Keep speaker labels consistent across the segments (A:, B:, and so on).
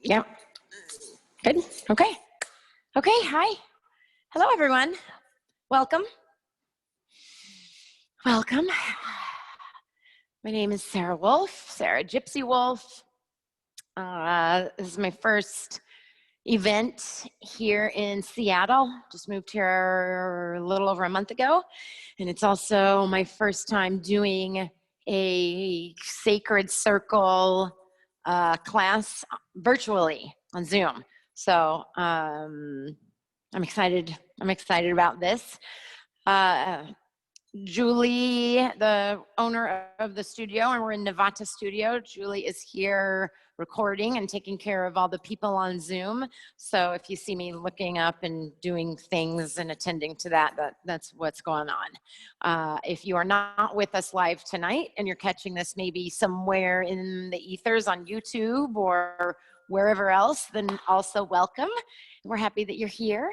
A: Yep. Good. Okay. Okay. Hi. Hello, everyone. Welcome. Welcome. My name is Sara Wolf, Sara Gypsy Wolf. This is my first event here in Seattle. Just moved here a little over a month ago. And it's also my first time doing a sacred circle class virtually on Zoom. So I'm excited. I'm excited about this. Julie, the owner of the studio, and we're in Nivata studio. Julie is here recording and taking care of all the people on Zoom. So if you see me looking up and doing things and attending to that, that's what's going on. If you are not with us live tonight and you're catching this maybe somewhere in the ethers on YouTube or wherever else, then also welcome. We're happy that you're here.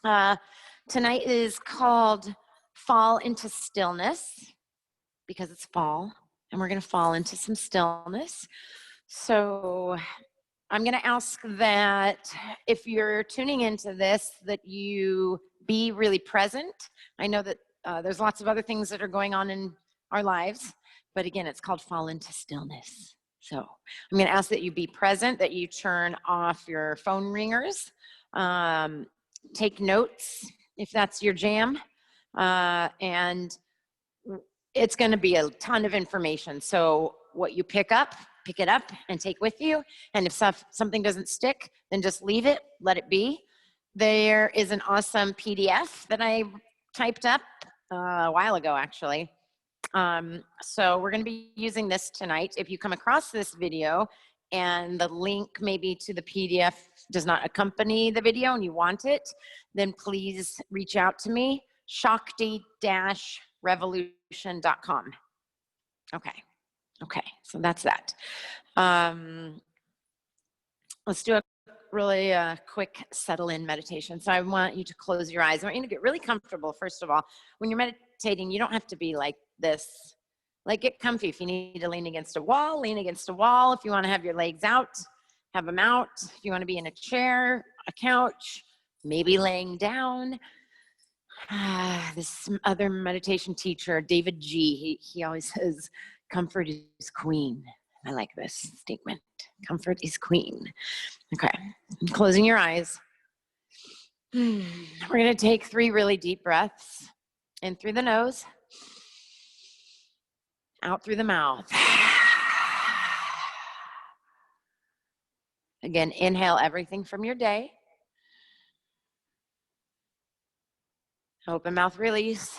A: Tonight is called Fall into Stillness, because it's fall and we're going to fall into some stillness. So I'm going to ask that if you're tuning into this, that you be really present. I know that there's lots of other things that are going on in our lives, but again, it's called Fall into Stillness. So I'm going to ask that you be present, that you turn off your phone ringers, take notes if that's your jam. And it's going to be a ton of information. So what you pick it up and take with you. And if something doesn't stick, then just leave it, let it be. There is an awesome PDF that I typed up a while ago, actually. So we're going to be using this tonight. If you come across this video and the link maybe to the PDF does not accompany the video and you want it, then please reach out to me. Shakti-revolution.com. Okay, so that's that. Let's do a really quick settle-in meditation. So I want you to close your eyes. I want you to get really comfortable, first of all. When you're meditating, you don't have to be like this. Like, get comfy. If you need to lean against a wall, lean against a wall. If you want to have your legs out, have them out. If you want to be in a chair, a couch, maybe laying down. This other meditation teacher, David G., he always says, comfort is queen. I like this statement. Comfort is queen. Okay, I'm closing your eyes. We're going to take 3 really deep breaths. In through the nose, out through the mouth. Again, inhale everything from your day. Open mouth, release.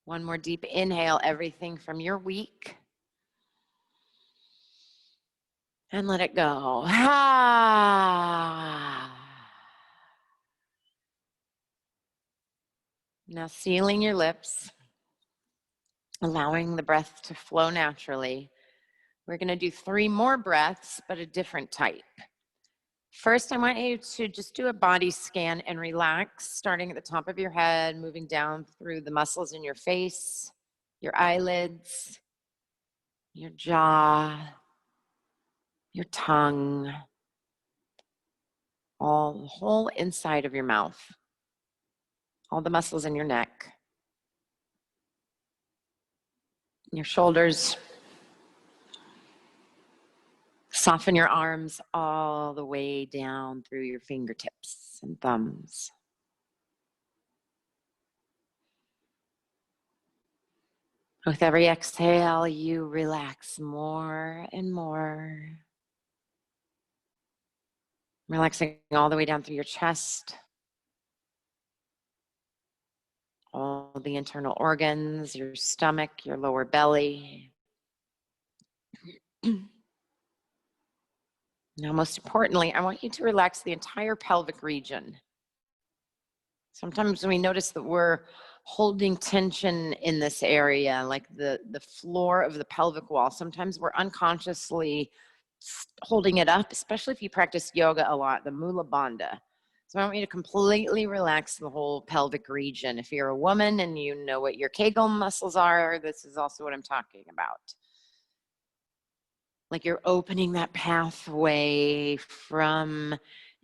A: One more deep inhale, everything from your week. And let it go. Now sealing your lips, allowing the breath to flow naturally. We're going to do 3 more breaths, but a different type. First, I want you to just do a body scan and relax, starting at the top of your head, moving down through the muscles in your face, your eyelids, your jaw, your tongue, the whole inside of your mouth, all the muscles in your neck, your shoulders. Soften your arms all the way down through your fingertips and thumbs. With every exhale, you relax more and more. Relaxing all the way down through your chest, all the internal organs, your stomach, your lower belly. Now, most importantly, I want you to relax the entire pelvic region. Sometimes we notice that we're holding tension in this area, like the floor of the pelvic wall. Sometimes we're unconsciously holding it up, especially if you practice yoga a lot, the Mula Bandha. So I want you to completely relax the whole pelvic region. If you're a woman and you know what your Kegel muscles are, this is also what I'm talking about. like you're opening that pathway from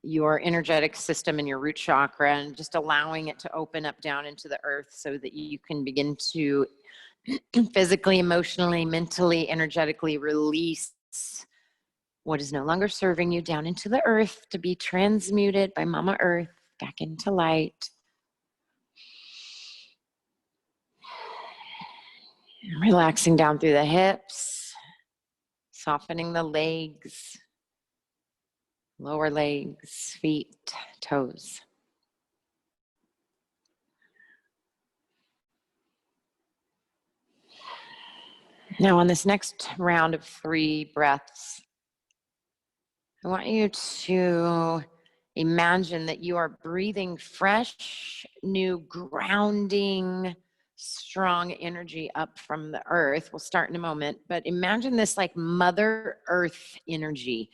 A: your energetic system and your root chakra and just allowing it to open up down into the earth so that you can begin to physically, emotionally, mentally, energetically release what is no longer serving you down into the earth to be transmuted by Mama Earth back into light. Relaxing down through the hips, softening the legs, lower legs, feet, toes. Now on this next round of 3 breaths, I want you to imagine that you are breathing fresh, new, grounding, strong energy up from the earth. We'll start in a moment, but imagine this like Mother Earth energy.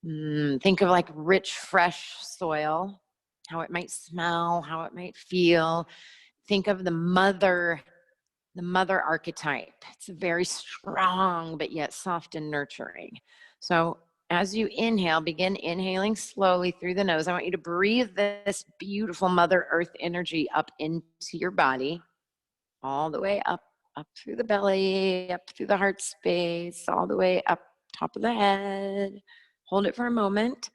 A: Think of like rich, fresh soil, how it might smell, how it might feel. Think of the mother archetype. It's very strong, but yet soft and nurturing. So as you inhale, begin inhaling slowly through the nose. I want you to breathe this beautiful Mother Earth energy up into your body, all the way up through the belly, up through the heart space, all the way up top of the head. Hold it for a moment.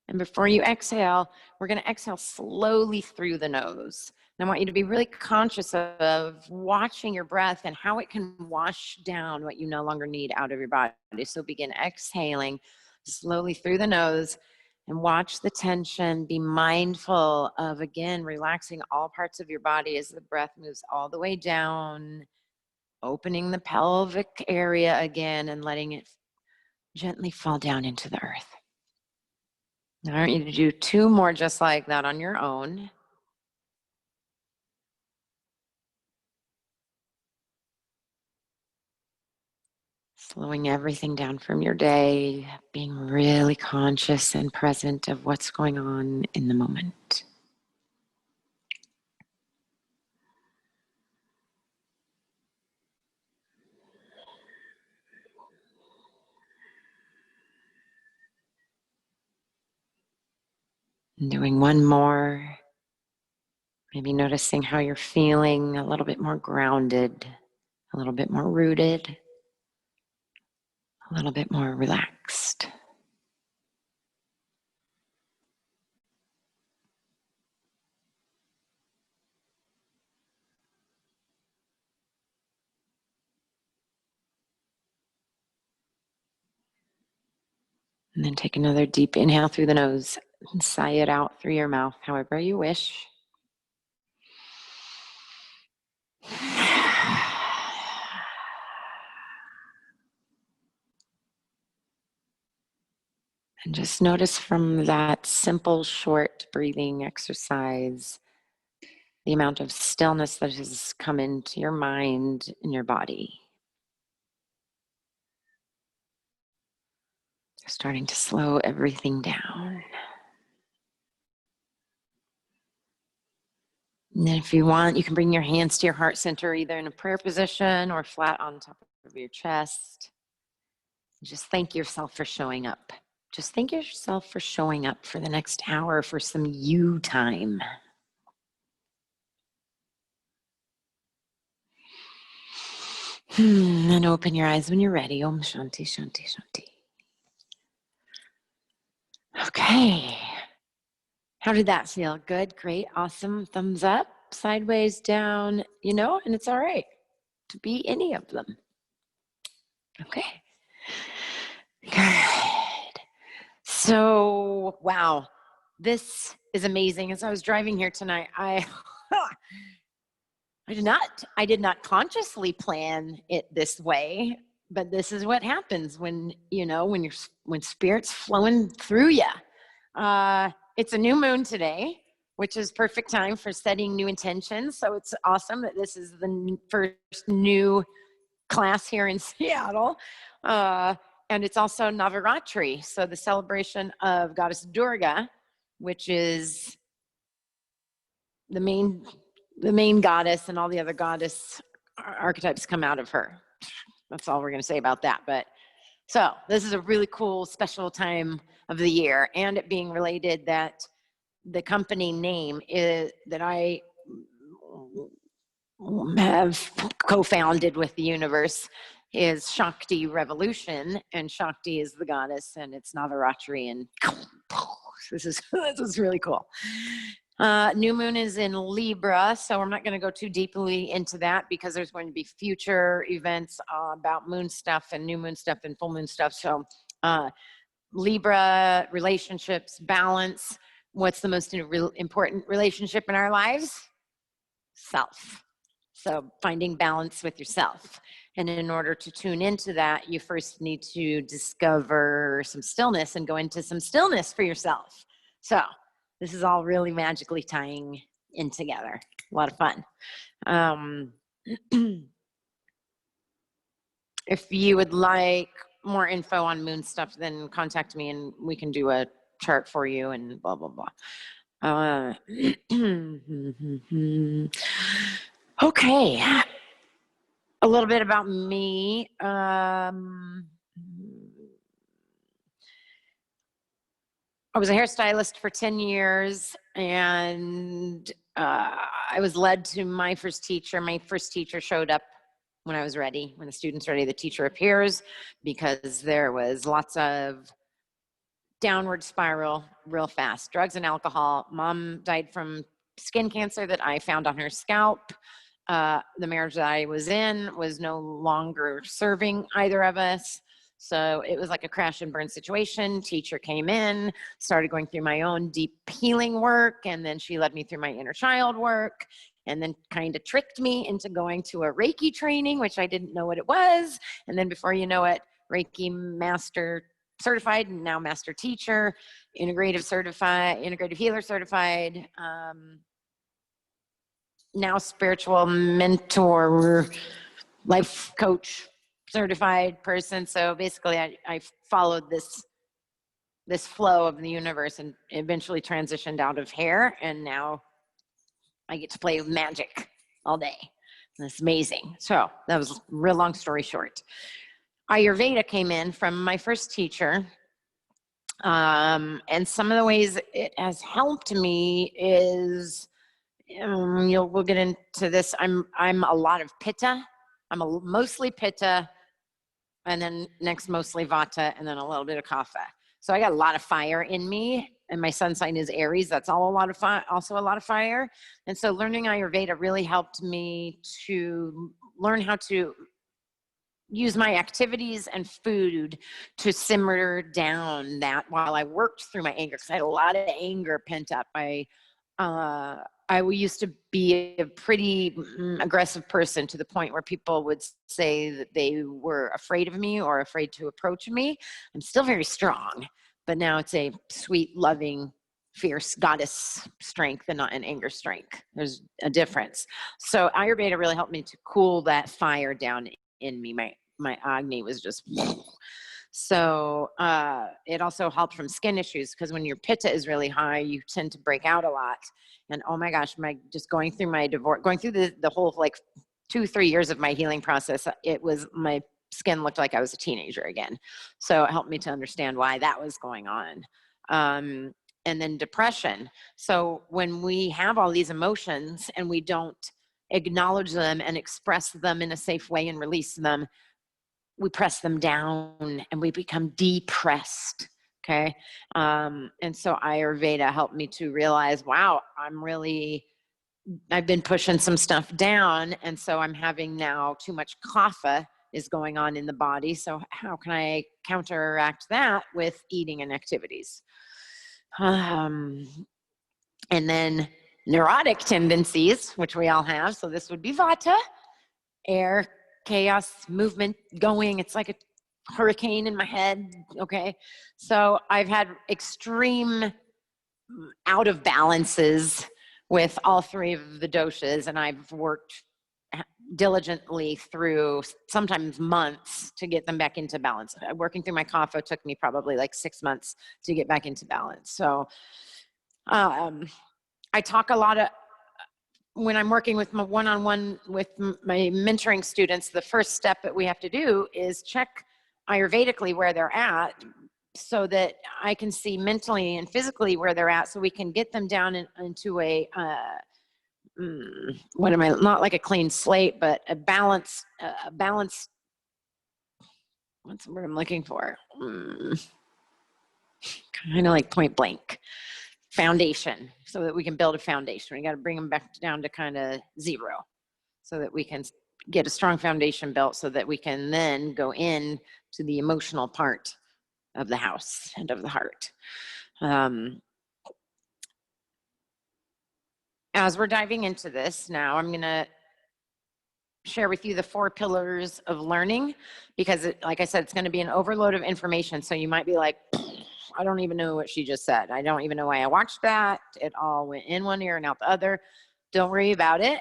A: And before you exhale, we're going to exhale slowly through the nose. And I want you to be really conscious of watching your breath and how it can wash down what you no longer need out of your body. So begin exhaling slowly through the nose and watch the tension. Be mindful of, again, relaxing all parts of your body as the breath moves all the way down, opening the pelvic area again and letting it gently fall down into the earth. I want you to do 2 more just like that on your own. Slowing everything down from your day, being really conscious and present of what's going on in the moment. And doing 1 more. Maybe noticing how you're feeling a little bit more grounded, a little bit more rooted, a little bit more relaxed. And then take another deep inhale through the nose and sigh it out through your mouth, however you wish. And just notice from that simple, short breathing exercise, the amount of stillness that has come into your mind and your body. Starting to slow everything down. And then if you want, you can bring your hands to your heart center, either in a prayer position or flat on top of your chest. Just thank yourself for showing up. Just thank yourself for showing up for the next hour for some you time. And open your eyes when you're ready. Om Shanti, Shanti, Shanti. Okay. How did that feel? Good, great, awesome. Thumbs up, sideways, down, and it's all right to be any of them. Okay. Good. So, wow, this is amazing. As I was driving here tonight, I did not consciously plan it this way, but this is what happens when spirit's flowing through you. It's a new moon today, which is perfect time for setting new intentions. So it's awesome that this is the first new class here in Seattle. And it's also Navaratri, so the celebration of Goddess Durga, which is the main goddess, and all the other goddess archetypes come out of her. That's all we're going to say about that. But So this is a really cool, special time of the year, and it being related that the company name is that I have co-founded with the universe is Shakti Revolution, and Shakti is the goddess, and it's Navaratri, and this is really cool. New moon is in Libra, so I'm not going to go too deeply into that because there's going to be future events about moon stuff and new moon stuff and full moon stuff. So Libra, relationships, balance. What's the most important relationship in our lives? Self. So finding balance with yourself. And in order to tune into that, you first need to discover some stillness and go into some stillness for yourself. So this is all really magically tying in together. A lot of fun. If you would like more info on moon stuff, then contact me and we can do a chart for you and blah, blah, blah. Okay. A little bit about me. I was a hairstylist for 10 years, and I was led to my first teacher. My first teacher showed up when I was ready. When the student's ready, the teacher appears, because there was lots of downward spiral real fast. Drugs and alcohol. Mom died from skin cancer that I found on her scalp. The marriage that I was in was no longer serving either of us. So it was like a crash and burn situation. Teacher came in, started going through my own deep healing work, and then she led me through my inner child work, and then kind of tricked me into going to a Reiki training, which I didn't know what it was. And then before you know it, Reiki master certified, and now master teacher, integrative healer certified, now spiritual mentor, life coach certified person. So basically I followed this flow of the universe and eventually transitioned out of hair, and now I get to play with magic all day. That's amazing. So that was a real long story short. Ayurveda came in from my first teacher. And some of the ways it has helped me is, we'll get into this. I'm a lot of pitta. Mostly pitta, and then next mostly vata, and then a little bit of kapha. So I got a lot of fire in me, and my sun sign is Aries. That's also a lot of fire. And so learning Ayurveda really helped me to learn how to use my activities and food to simmer down that while I worked through my anger, because I had a lot of anger pent up. I used to be a pretty aggressive person, to the point where people would say that they were afraid of me or afraid to approach me. I'm still very strong, but now it's a sweet, loving, fierce goddess strength and not an anger strength. There's a difference. So Ayurveda really helped me to cool that fire down in me. My Agni was just... So it also helped from skin issues, because when your pitta is really high, you tend to break out a lot. And oh my gosh, just going through my divorce, going through the whole like 2-3 years of my healing process, my skin looked like I was a teenager again. So it helped me to understand why that was going on. And then depression. So when we have all these emotions and we don't acknowledge them and express them in a safe way and release them, we press them down and we become depressed. Okay. And so Ayurveda helped me to realize, wow, I've been pushing some stuff down. And so I'm having now too much kapha is going on in the body. So how can I counteract that with eating and activities? And then neurotic tendencies, which we all have. So this would be vata, air, chaos, movement going. It's like a hurricane in my head. Okay. So I've had extreme out of balances with all three of the doshas, and I've worked diligently through sometimes months to get them back into balance. Working through my kapha took me probably like 6 months to get back into balance. So I talk a lot when I'm working with my one-on-one with my mentoring students. The first step that we have to do is check Ayurvedically where they're at, so that I can see mentally and physically where they're at, so we can get them down into a, what am I, not like a clean slate, but a balance, what's the word I'm looking for? Kind of like point blank foundation, so that we can build a foundation. We got to bring them back down to kind of zero, so that we can get a strong foundation built, so that we can then go in to the emotional part of the house and of the heart. As we're diving into this now, I'm going to share with you the 4 pillars of learning, because like I said, it's going to be an overload of information. So you might be like, I don't even know what she just said. I don't even know why I watched that. It all went in one ear and out the other. Don't worry about it.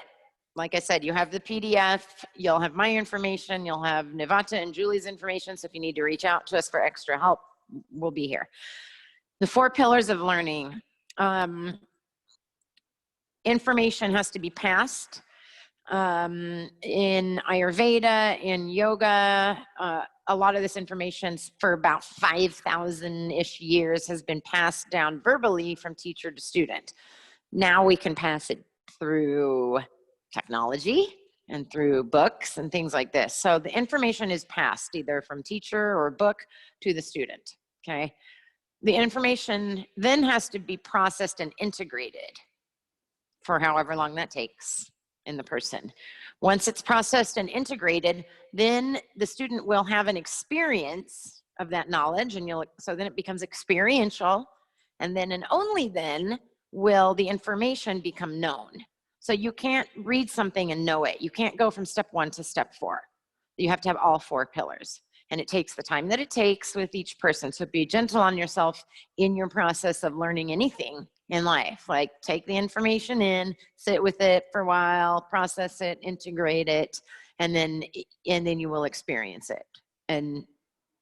A: Like I said, you have the PDF, you'll have my information, you'll have Nivata and Julie's information. So if you need to reach out to us for extra help, we'll be here. The 4 pillars of learning. Information has to be passed. In Ayurveda, in yoga, a lot of this information for about 5,000-ish years has been passed down verbally from teacher to student. Now we can pass it through technology and through books and things like this. So the information is passed either from teacher or book to the student, okay? The information then has to be processed and integrated for however long that takes in the person. Once it's processed and integrated, then the student will have an experience of that knowledge, and so then it becomes experiential, and then and only then will the information become known. So you can't read something and know it. You can't go from step 1 to step 4. You have to have all 4 pillars, and it takes the time that it takes with each person. So be gentle on yourself in your process of learning anything in life. Like, take the information in, sit with it for a while, process it, integrate it, and then you will experience it. And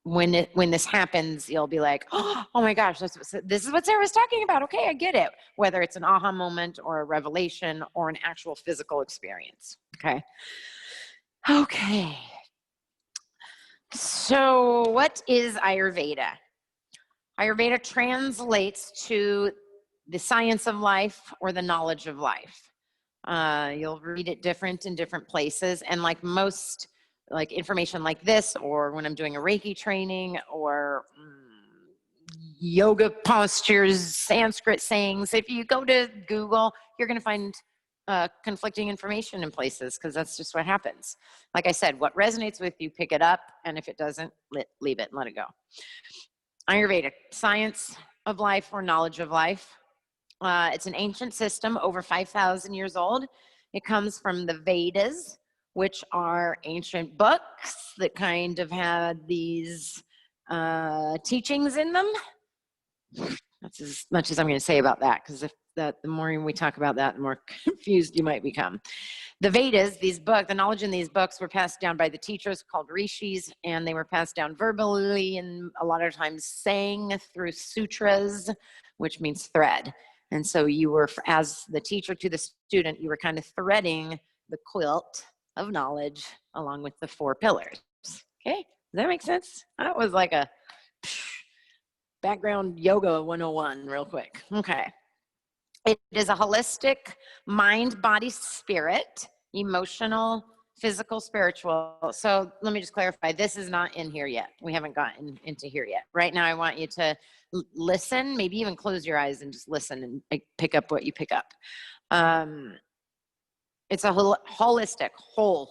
A: when this happens, you'll be like, oh my gosh, this is what Sarah was talking about. Okay, I get it. Whether it's an aha moment or a revelation or an actual physical experience. Okay. So what is Ayurveda? Ayurveda translates to the science of life or the knowledge of life. You'll read it different in different places, and like most information like this, or when I'm doing a Reiki training, or yoga postures, Sanskrit sayings, if you go to Google, you're going to find conflicting information in places, because that's just what happens. Like I said, what resonates with you, pick it up, and if it doesn't, leave it and let it go. Ayurveda, science of life or knowledge of life. It's an ancient system, over 5,000 years old. It comes from the Vedas, which are ancient books that kind of had these teachings in them. That's as much as I'm going to say about that, because the more we talk about that, the more confused you might become. The Vedas, the knowledge in these books were passed down by the teachers called rishis, and they were passed down verbally and a lot of times sang through sutras, which means thread. And so you were, as the teacher to the student, you were kind of threading the quilt of knowledge along with the 4 pillars. Okay, does that make sense? That was like a background yoga 101 real quick. Okay. It is a holistic mind, body, spirit, emotional, physical, spiritual. So let me just clarify, this is not in here yet. We haven't gotten into here yet. Right now, I want you to listen, maybe even close your eyes and just listen and pick up what you pick up. It's a holistic, whole,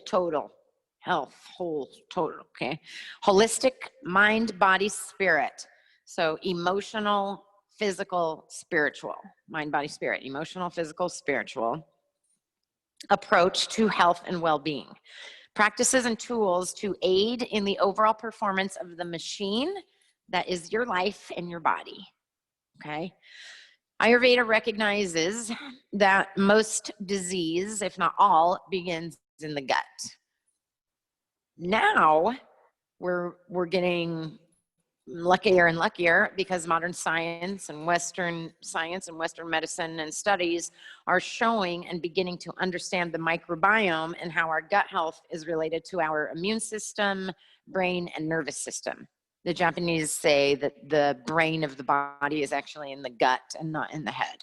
A: total health, whole, total, okay? Holistic mind, body, spirit. So emotional, physical, spiritual, mind, body, spirit, emotional, physical, spiritual approach to health and well-being. Practices and tools to aid in the overall performance of the machine that is your life and your body, okay? Ayurveda recognizes that most disease, if not all, begins in the gut. Now we're getting luckier and luckier because modern science and Western medicine and studies are showing and beginning to understand the microbiome and how our gut health is related to our immune system, brain, and nervous system. The Japanese say that the brain of the body is actually in the gut and not in the head.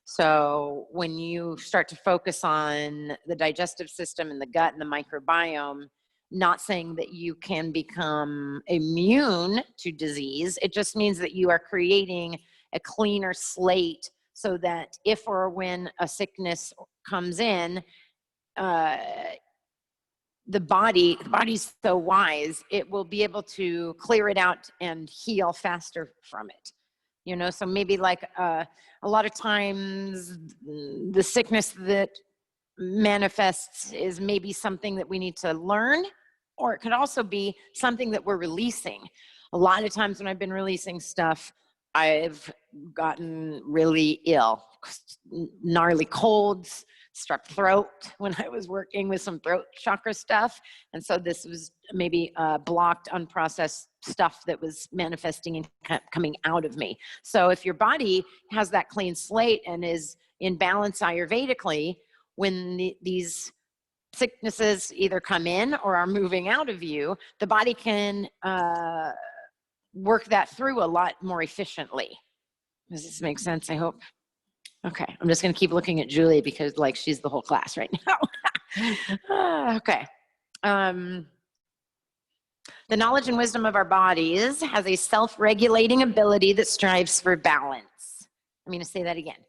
A: So when you start to focus on the digestive system and the gut and the microbiome, not saying that you can become immune to disease. It just means that you are creating a cleaner slate so that if or when a sickness comes in, the body's so wise, it will be able to clear it out and heal faster from it. You know, so maybe like a lot of times the sickness that manifests is maybe something that we need to learn, or it could also be something that we're releasing. A lot of times when I've been releasing stuff, I've gotten really ill, gnarly colds, strep throat when I was working with some throat chakra stuff. And so this was maybe blocked, unprocessed stuff that was manifesting and coming out of me. So if your body has that clean slate and is in balance Ayurvedically, when these sicknesses either come in or are moving out of you, the body can work that through a lot more efficiently. Does this make sense? I hope. Okay, I'm just going to keep looking at Julie because like she's the whole class right now. Okay. The knowledge and wisdom of our bodies has a self-regulating ability that strives for balance. I'm going to say that again.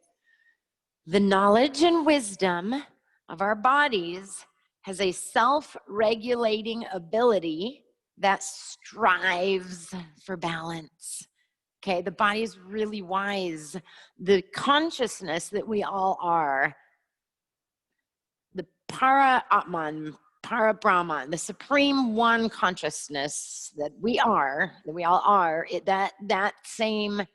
A: The knowledge and wisdom of our bodies has a self-regulating ability that strives for balance. Okay, the body is really wise. The consciousness that we all are, the para-atman, para-brahman, the supreme one consciousness that we are, that we all are, that same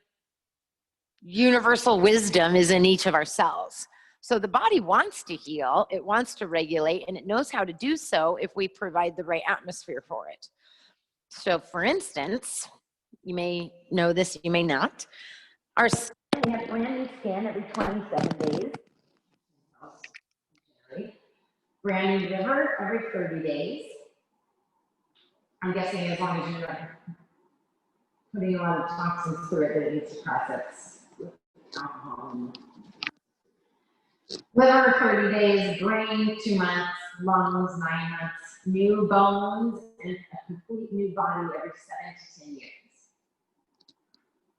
A: universal wisdom is in each of our cells. So the body wants to heal, it wants to regulate, and it knows how to do so if we provide the right atmosphere for it. So for instance, you may know this, you may not. Our skin, we have brand new skin every 27 days. Brand new liver every 30 days. I'm guessing as long as you're not putting a lot of toxins through it that it needs to process with alcohol. Liver 30 days, brain 2 months, lungs 9 months, new bones, and a complete new body every 7 to 10 years.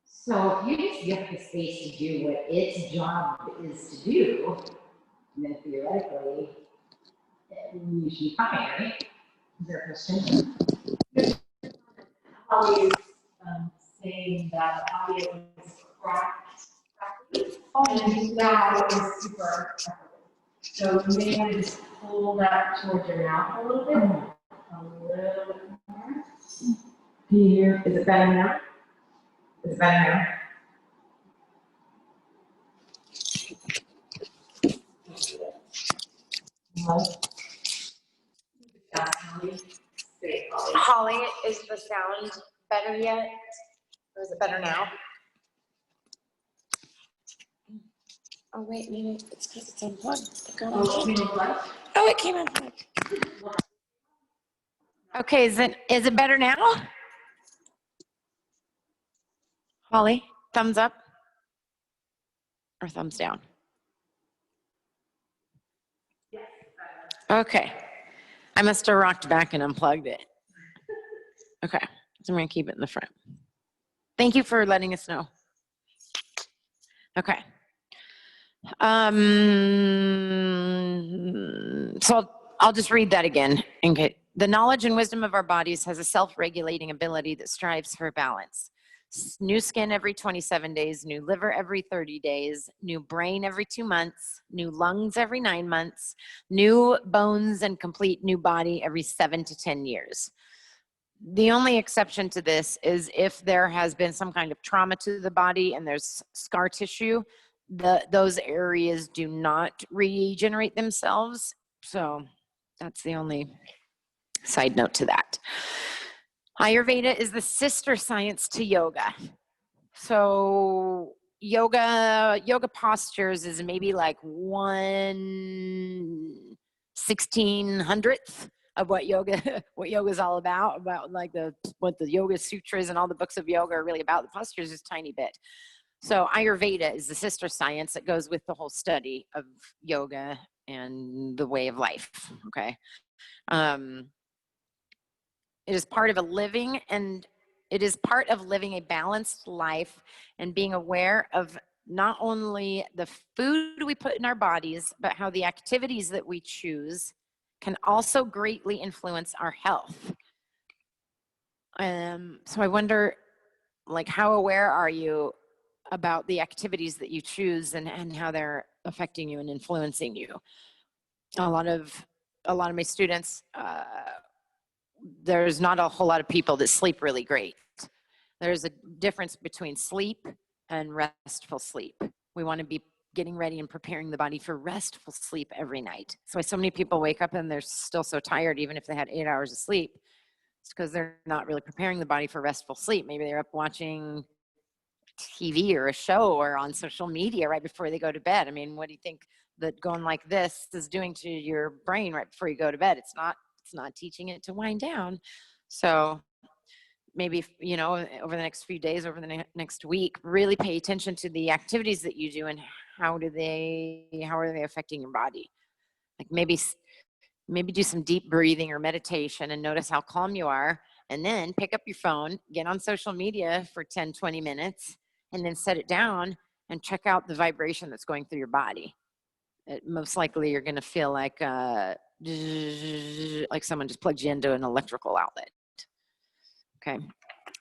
A: So if you just give the space to do what its job is to do, then theoretically, you should be fine, right? Is there a question?
B: Always saying that the audio is cracked, and now is super crackly. So you may want to just pull that towards your mouth a little bit. A little bit more.
A: Can you hear? Is it better now? Is it better now? Holly, is the sound better yet? Or is it better now? Oh wait, maybe it's because it's unplugged. Oh, it came unplugged. Okay, is it better now? Holly, thumbs up or thumbs down?
B: Yes.
A: Okay. I must have rocked back and unplugged it. Okay, so I'm gonna keep it in the front. Thank you for letting us know. Okay. So I'll just read that again. Okay. The knowledge and wisdom of our bodies has a self-regulating ability that strives for balance. New skin every 27 days, new liver every 30 days, new brain every 2 months, new lungs every 9 months, new bones and complete new body every 7 to 10 years. The only exception to this is if there has been some kind of trauma to the body and there's scar tissue, those areas do not regenerate themselves. So that's the only side note to that. Ayurveda is the sister science to yoga. So yoga postures is maybe like 1/1600th of what yoga what yoga is all about like what the Yoga Sutras and all the books of yoga are really about. The postures is a tiny bit. So Ayurveda is the sister science that goes with the whole study of yoga and the way of life. Okay. It is part of living a balanced life and being aware of not only the food we put in our bodies, but how the activities that we choose can also greatly influence our health. So I wonder, like, how aware are you about the activities that you choose and how they're affecting you and influencing you? A lot of my students, there's not a whole lot of people that sleep really great. There's a difference between sleep and restful sleep. We want to be getting ready and preparing the body for restful sleep every night. So many people wake up and they're still so tired, even if they had 8 hours of sleep. It's because they're not really preparing the body for restful sleep. Maybe they're up watching TV or a show or on social media right before they go to bed. I mean, what do you think that going like this is doing to your brain right before you go to bed? It's not teaching it to wind down. So maybe, over the next few days, over the next week, really pay attention to the activities that you do and how are they affecting your body? Like maybe do some deep breathing or meditation and notice how calm you are. And then pick up your phone, get on social media for 10, 20 minutes, and then set it down and check out the vibration that's going through your body. Most likely you're going to feel like someone just plugged you into an electrical outlet. Okay.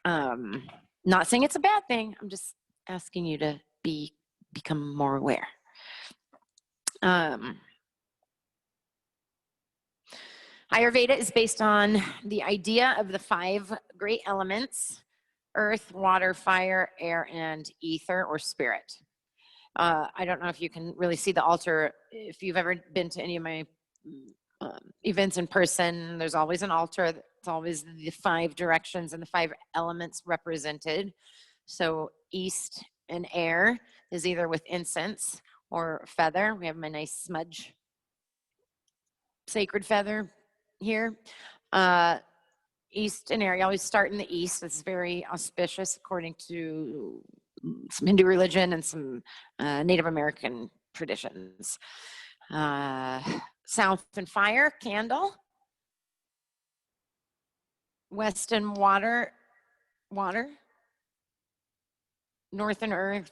A: Not saying it's a bad thing. I'm just asking you to become more aware. Ayurveda is based on the idea of the 5 great elements: earth, water, fire, air, and ether or spirit. I don't know if you can really see the altar. If you've ever been to any of my events in person, there's always an altar. It's always the 5 directions and the 5 elements represented. So east and air is either with incense or feather. We have my nice smudge sacred feather here. East and air, you always start in the east. It's very auspicious according to some Hindu religion and some Native American traditions. South and fire, candle. West and water. North and earth,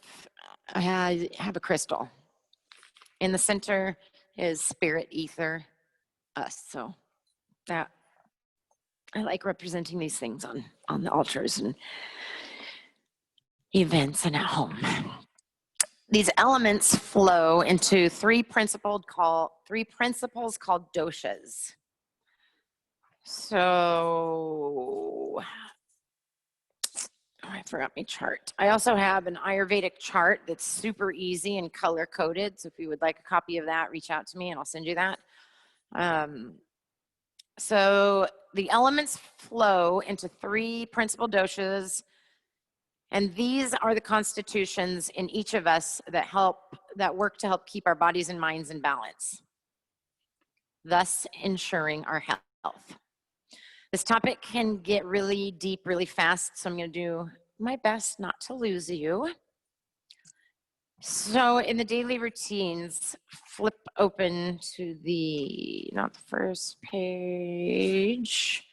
A: I have a crystal. In the center is spirit, ether, us. So that I like representing these things on the altars and events and at home. These elements flow into 3 principles called doshas. So I forgot my chart. I also have an Ayurvedic chart that's super easy and color coded. So if you would like a copy of that, reach out to me and I'll send you that. So the elements flow into 3 principal doshas, and these are the constitutions in each of us that work to help keep our bodies and minds in balance, thus ensuring our health. This topic can get really deep really fast, so I'm going to do my best not to lose you. So in the daily routines, flip open to not the first page,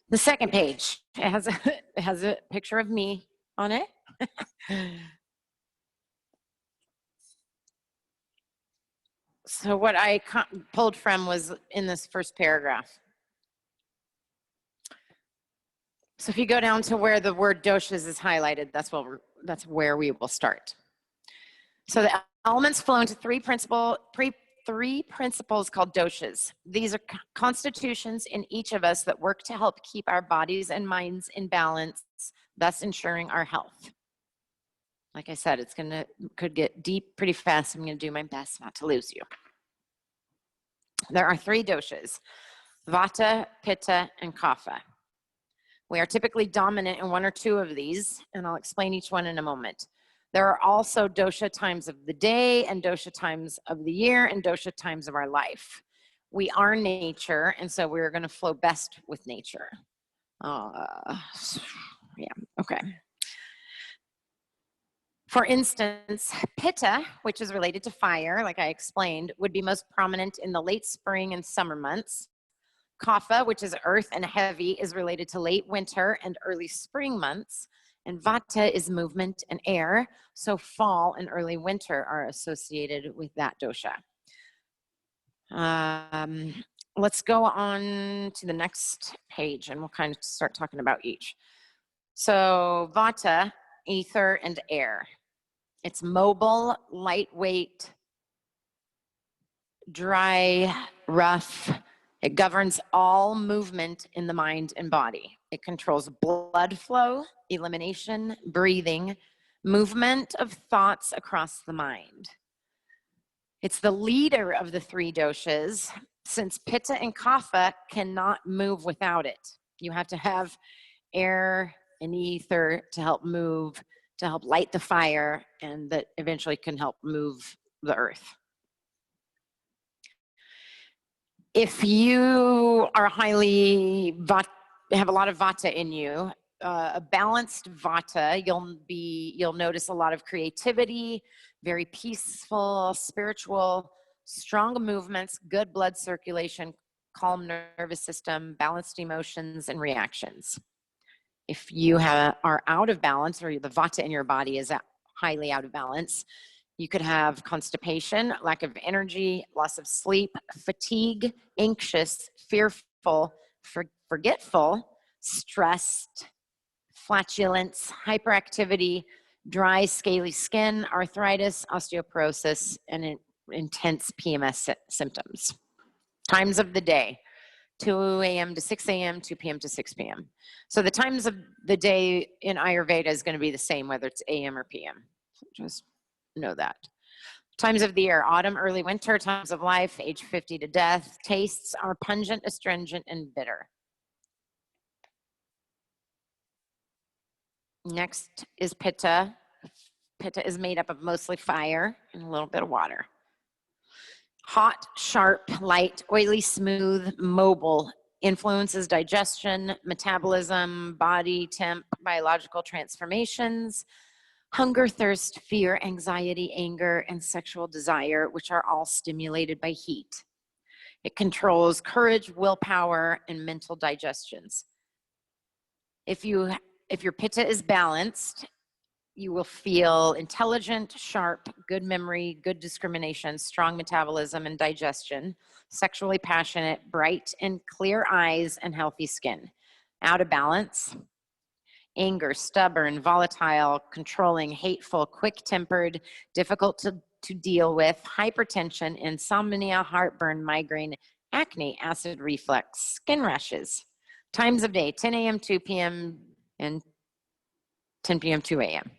A: the second page. It has a picture of me on it. So what I pulled from was in this first paragraph. So if you go down to where the word doshas is highlighted, that's where we will start. So the elements flow into 3 principles called doshas. These are constitutions in each of us that work to help keep our bodies and minds in balance, thus ensuring our health. Like I said, could get deep pretty fast. I'm going to do my best not to lose you. There are 3 doshas: Vata, Pitta, and Kapha. We are typically dominant in one or two of these, and I'll explain each one in a moment. There are also dosha times of the day and dosha times of the year and dosha times of our life. We are nature, and so we're going to flow best with nature. Yeah, okay. For instance, pitta, which is related to fire, like I explained, would be most prominent in the late spring and summer months. Kapha, which is earth and heavy, is related to late winter and early spring months. And vata is movement and air, so fall and early winter are associated with that dosha. Let's go on to the next page and we'll kind of start talking about each. So vata, ether and air. It's mobile, lightweight, dry, rough. It governs all movement in the mind and body. It controls blood flow, elimination, breathing, movement of thoughts across the mind. It's the leader of the three doshas, since pitta and kapha cannot move without it. You have to have air and ether to help move, to help light the fire, and that eventually can help move the earth. If you are highly have a lot of vata in you, a balanced vata, you'll notice a lot of creativity, very peaceful, spiritual, strong movements, good blood circulation, calm nervous system, balanced emotions and reactions. If you are out of balance, or the vata in your body is highly out of balance, you could have constipation, lack of energy, loss of sleep, fatigue, anxious, fearful, forgetful, stressed, flatulence, hyperactivity, dry, scaly skin, arthritis, osteoporosis, and intense PMS symptoms. Times of the day: 2 a.m. to 6 a.m., 2 p.m. to 6 p.m. So the times of the day in Ayurveda is going to be the same, whether it's a.m. or p.m. Just know that. Times of the year: autumn, early winter. Times of life: age 50 to death. Tastes are pungent, astringent, and bitter. Next is pitta. Pitta is made up of mostly fire and a little bit of water. Hot, sharp, light, oily, smooth, mobile. Influences digestion, metabolism, body temp, biological transformations, hunger, thirst, fear, anxiety, anger, and sexual desire, which are all stimulated by heat. It controls courage, willpower, and mental digestions. If your pitta is balanced, you will feel intelligent, sharp, good memory, good discrimination, strong metabolism and digestion, sexually passionate, bright and clear eyes, and healthy skin. Out of balance: anger, stubborn, volatile, controlling, hateful, quick-tempered, difficult to deal with, hypertension, insomnia, heartburn, migraine, acne, acid reflux, skin rashes. Times of day: 10 a.m., 2 p.m., and 10 p.m., 2 a.m.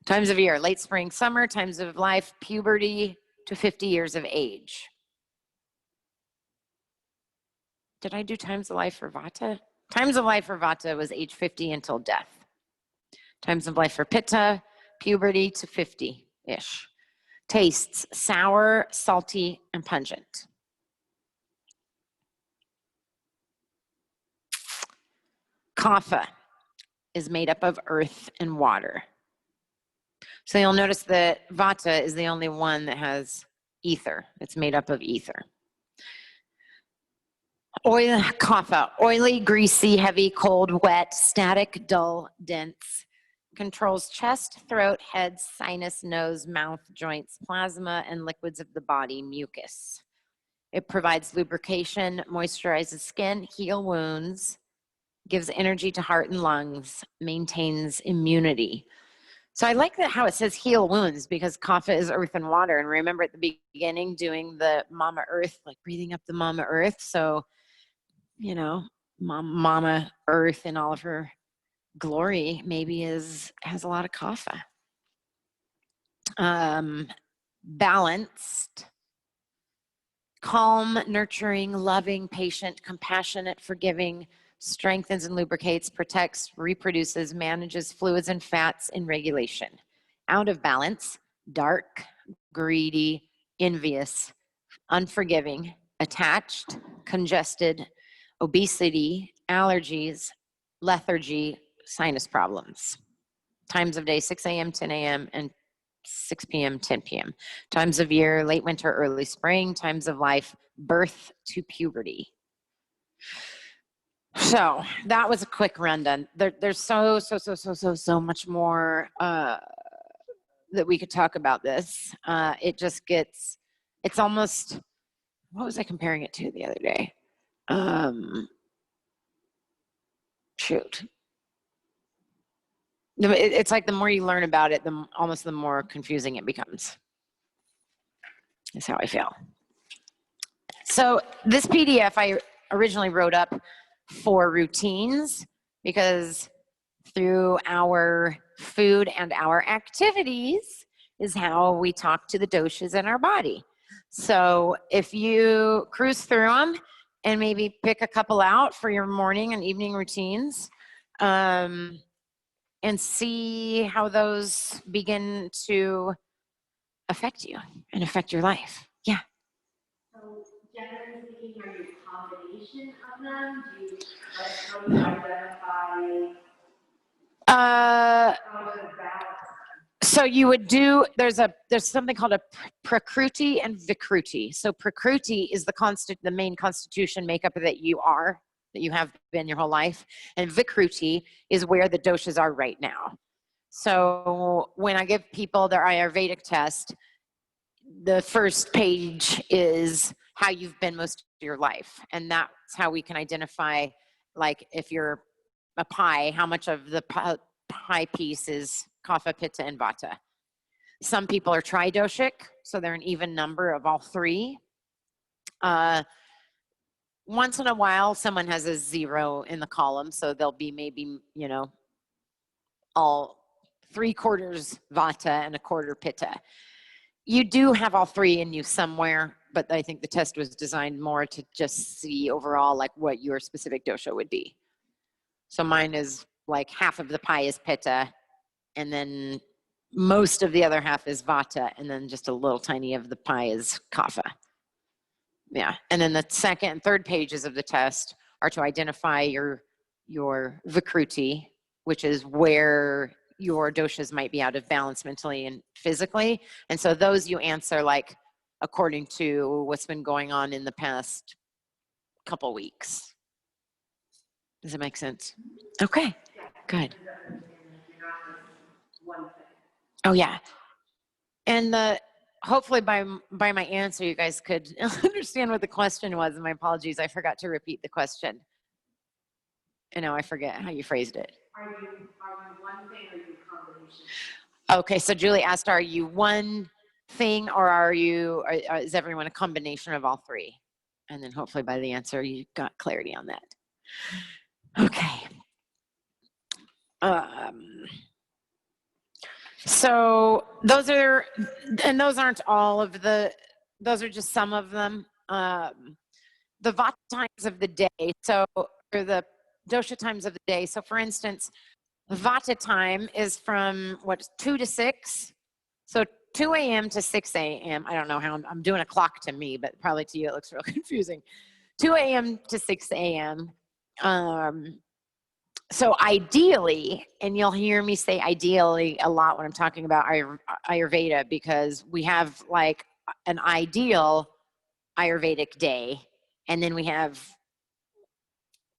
A: Times of year: late spring, summer. Times of life: puberty to 50 years of age. Did I do times of life for vata? Times of life for vata was age 50 until death. Times of life for pitta: puberty to 50-ish. Tastes: sour, salty, and pungent. Kapha is made up of earth and water. So you'll notice that vata is the only one that has ether. It's made up of ether. Kapha: oily, greasy, heavy, cold, wet, static, dull, dense. Controls chest, throat, head, sinus, nose, mouth, joints, plasma, and liquids of the body, mucus. It provides lubrication, moisturizes skin, heals wounds, gives energy to heart and lungs, maintains immunity. So I like that how it says heal wounds, because kapha is earth and water. And remember at the beginning doing the Mama Earth, like breathing up the Mama Earth. So, you know, Mama Earth in all of her glory maybe has a lot of kapha. Balanced: calm, nurturing, loving, patient, compassionate, forgiving, strengthens and lubricates, protects, reproduces, manages fluids and fats in regulation. Out of balance, dark, greedy, envious, unforgiving, attached, congested, obesity, allergies, lethargy, sinus problems. Times of day, 6 a.m., 10 a.m., and 6 p.m., 10 p.m. Times of year, late winter, early spring. Times of life, birth to puberty. So that was a quick rundown. There's so much more that we could talk about this. It just gets, it's almost, what was I comparing it to the other day? Shoot. It's like the more you learn about it, almost the more confusing it becomes. That's how I feel. So this PDF I originally wrote up for routines, because through our food and our activities is how we talk to the doshas in our body. So if you cruise through them and maybe pick a couple out for your morning and evening routines, and see how those begin to affect you and affect your life. Yeah.
B: So generally speaking, are you a combination of them? Do you, like, how do you identify how to balance?
A: So you would do, there's something called a prakruti and vikruti. So prakruti is the main constitution makeup that you have been your whole life. And vikruti is where the doshas are right now. So when I give people their Ayurvedic test, the first page is how you've been most of your life. And that's how we can identify, like, if you're a pie, how much of the pie piece is kapha, pitta, and vata. Some people are tridoshic, so they're an even number of all three. Once in a while, someone has a 0 in the column, so they'll be maybe, all 3/4 vata and 1/4 pitta. You do have all three in you somewhere, but I think the test was designed more to just see overall like what your specific dosha would be. So mine is like half of the pie is pitta, and then most of the other half is vata, and then just a little tiny of the pie is kapha. Yeah, and then the second and third pages of the test are to identify your vikruti, which is where your doshas might be out of balance mentally and physically. And so those you answer like according to what's been going on in the past couple weeks. Does it make sense? Okay, good. Oh yeah. And hopefully by my answer, you guys could understand what the question was. And my apologies, I forgot to repeat the question. I know I forget how you phrased it.
B: Are you one thing or are you a combination?
A: Okay, so Julie asked, are you one thing or is everyone a combination of all three? And then hopefully by the answer, you got clarity on that. Okay. So those aren't all of those are just some of them. The vata times of the day, or the dosha times of the day. So for instance, vata time is from 2 to 6. So 2 a.m. to 6 a.m. I don't know how I'm doing a clock to me, but probably to you it looks real confusing. 2 a.m. to 6 a.m. So ideally, and you'll hear me say ideally a lot when I'm talking about Ayurveda, because we have like an ideal Ayurvedic day, and then we have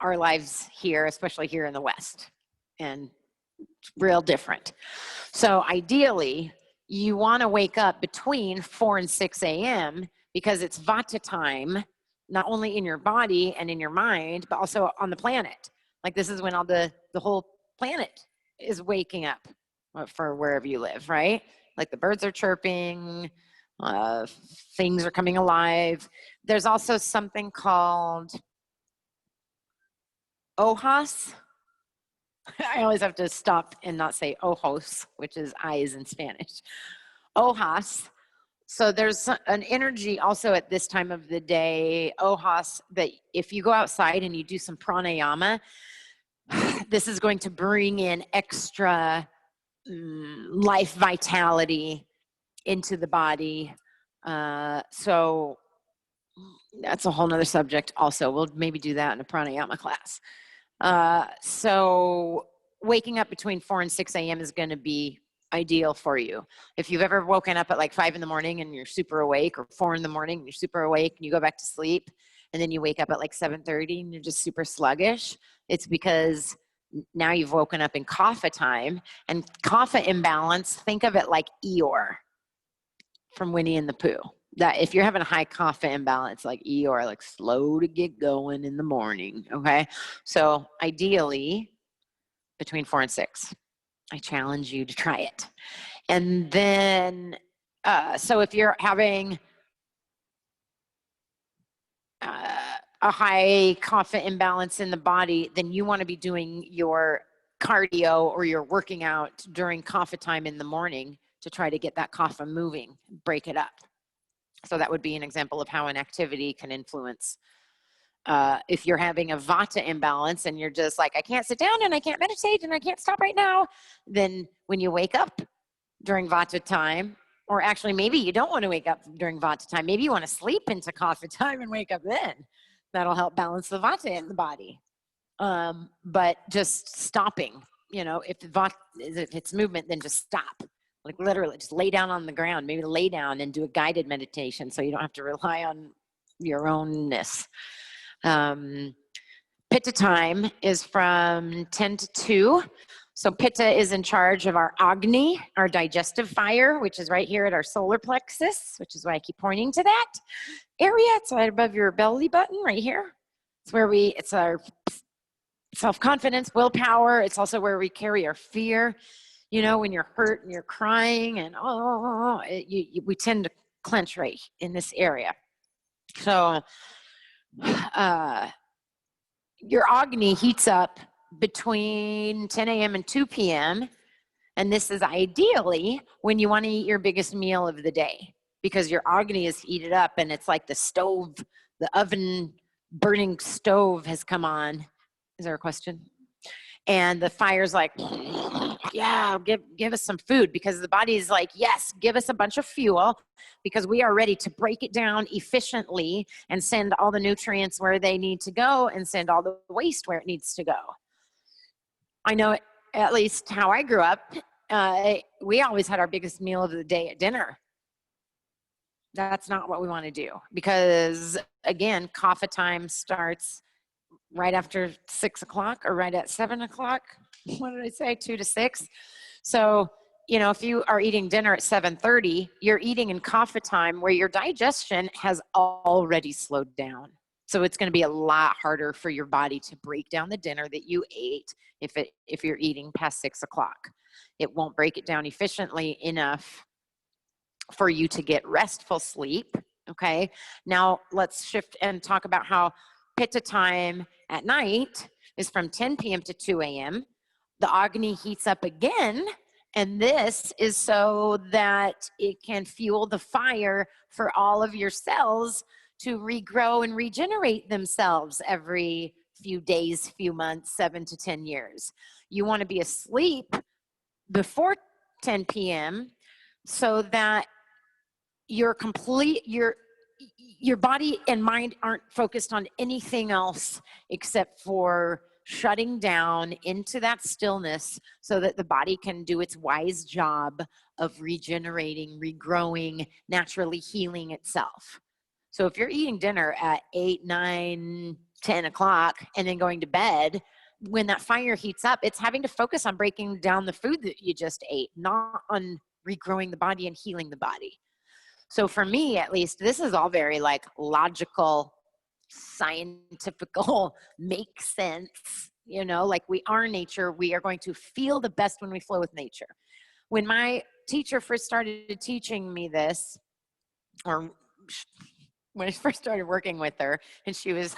A: our lives here, especially here in the West, and it's real different. So ideally, you want to wake up between 4 and 6 a.m. because it's vata time, not only in your body and in your mind, but also on the planet. Like this is when all the whole planet is waking up for wherever you live, right? Like the birds are chirping, things are coming alive. There's also something called ojos. I always have to stop and not say ojos, which is eyes in Spanish. Ojos, So there's an energy also at this time of the day, Ohas, that if you go outside and you do some pranayama, this is going to bring in extra life vitality into the body. So that's a whole nother subject also. We'll maybe do that in a pranayama class. So waking up between 4 and 6 a.m. is going to be ideal for you. If you've ever woken up at like 5 in the morning and you're super awake, or 4 in the morning and you're super awake and you go back to sleep, and then you wake up at like 7:30 and you're just super sluggish, it's because now you've woken up in kapha time. And kapha imbalance, think of it like Eeyore from Winnie and the Pooh. That if you're having a high kapha imbalance, like Eeyore, like slow to get going in the morning, okay? So ideally, between 4 and 6. I challenge you to try it. And then, so if you're having a high kapha imbalance in the body, then you want to be doing your cardio or you're working out during kapha time in the morning to try to get that kapha moving, break it up. So that would be an example of how an activity can influence. If you're having a vata imbalance and you're just like, I can't sit down and I can't meditate and I can't stop right now, then when you wake up during vata time, or actually maybe you don't want to wake up during vata time, maybe you want to sleep into kapha time and wake up then. That'll help balance the vata in the body. But just stopping, you know, if it's movement, then just stop. Like literally just lay down on the ground, maybe lay down and do a guided meditation so you don't have to rely on your ownness. Pitta time is from 10 to 2. So Pitta is in charge of our Agni, our digestive fire, which is right here at our solar plexus, which is why I keep pointing to that area. It's right above your belly button right here. It's where it's our self-confidence, willpower. It's also where we carry our fear. You know, when you're hurt and you're crying and we tend to clench right in this area. So your Agni heats up between 10 a.m. and 2 p.m. And this is ideally when you want to eat your biggest meal of the day, because your Agni is heated up and it's like the stove, the oven burning stove has come on. Is there a question? And the fire's like, yeah, give us some food, because the body is like, yes, give us a bunch of fuel, because we are ready to break it down efficiently and send all the nutrients where they need to go and send all the waste where it needs to go. I know, at least how I grew up, we always had our biggest meal of the day at dinner. That's not what we want to do, because again, kapha time starts right after 6 o'clock or right at 7 o'clock. What did I say? 2 to 6. So, you know, if you are eating dinner at 7:30, you're eating in kapha time where your digestion has already slowed down. So it's going to be a lot harder for your body to break down the dinner that you ate if you're eating past 6 o'clock. It won't break it down efficiently enough for you to get restful sleep. Okay. Now let's shift and talk about how Pitta time at night is from 10 p.m. to 2 a.m. The Agni heats up again, and this is so that it can fuel the fire for all of your cells to regrow and regenerate themselves every few days, few months, 7 to 10 years. You want to be asleep before 10 p.m. so that your body and mind aren't focused on anything else except for shutting down into that stillness so that the body can do its wise job of regenerating, regrowing, naturally healing itself. So if you're eating dinner at 8, 9, 10 o'clock and then going to bed, when that fire heats up, it's having to focus on breaking down the food that you just ate, not on regrowing the body and healing the body. So for me, at least, this is all very like logical, scientifical, make sense, you know, like we are nature. We are going to feel the best when we flow with nature. When my teacher first started teaching me this, or when I first started working with her and she was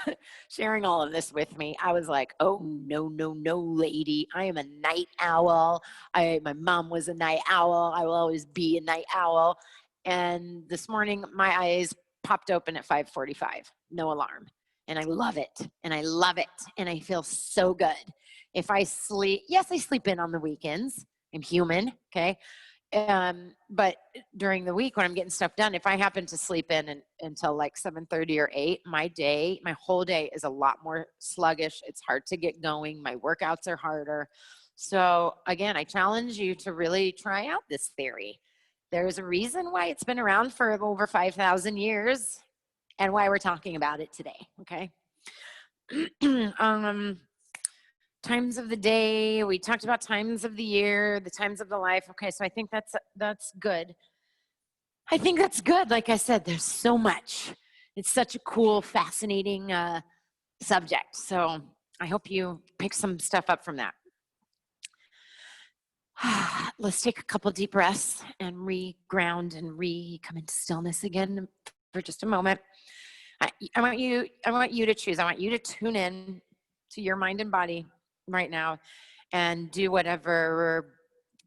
A: sharing all of this with me, I was like, oh, no, no, no, lady. I am a night owl. My mom was a night owl. I will always be a night owl. And this morning, my eyes popped open at 5:45, no alarm. And I love it. And I love it. And I feel so good. If I sleep, yes, I sleep in on the weekends. I'm human, okay? But during the week when I'm getting stuff done, if I happen to sleep in until like 7:30 or 8, my whole day is a lot more sluggish. It's hard to get going. My workouts are harder. So again, I challenge you to really try out this theory. There's a reason why it's been around for over 5,000 years and why we're talking about it today, okay? Times of the day, we talked about times of the year, the times of the life. Okay, so I think that's good. I think that's good. Like I said, there's so much. It's such a cool, fascinating subject. So I hope you pick some stuff up from that. Let's take a couple deep breaths and re-ground and come into stillness again for just a moment. I want you to choose. I want you to tune in to your mind and body right now and do whatever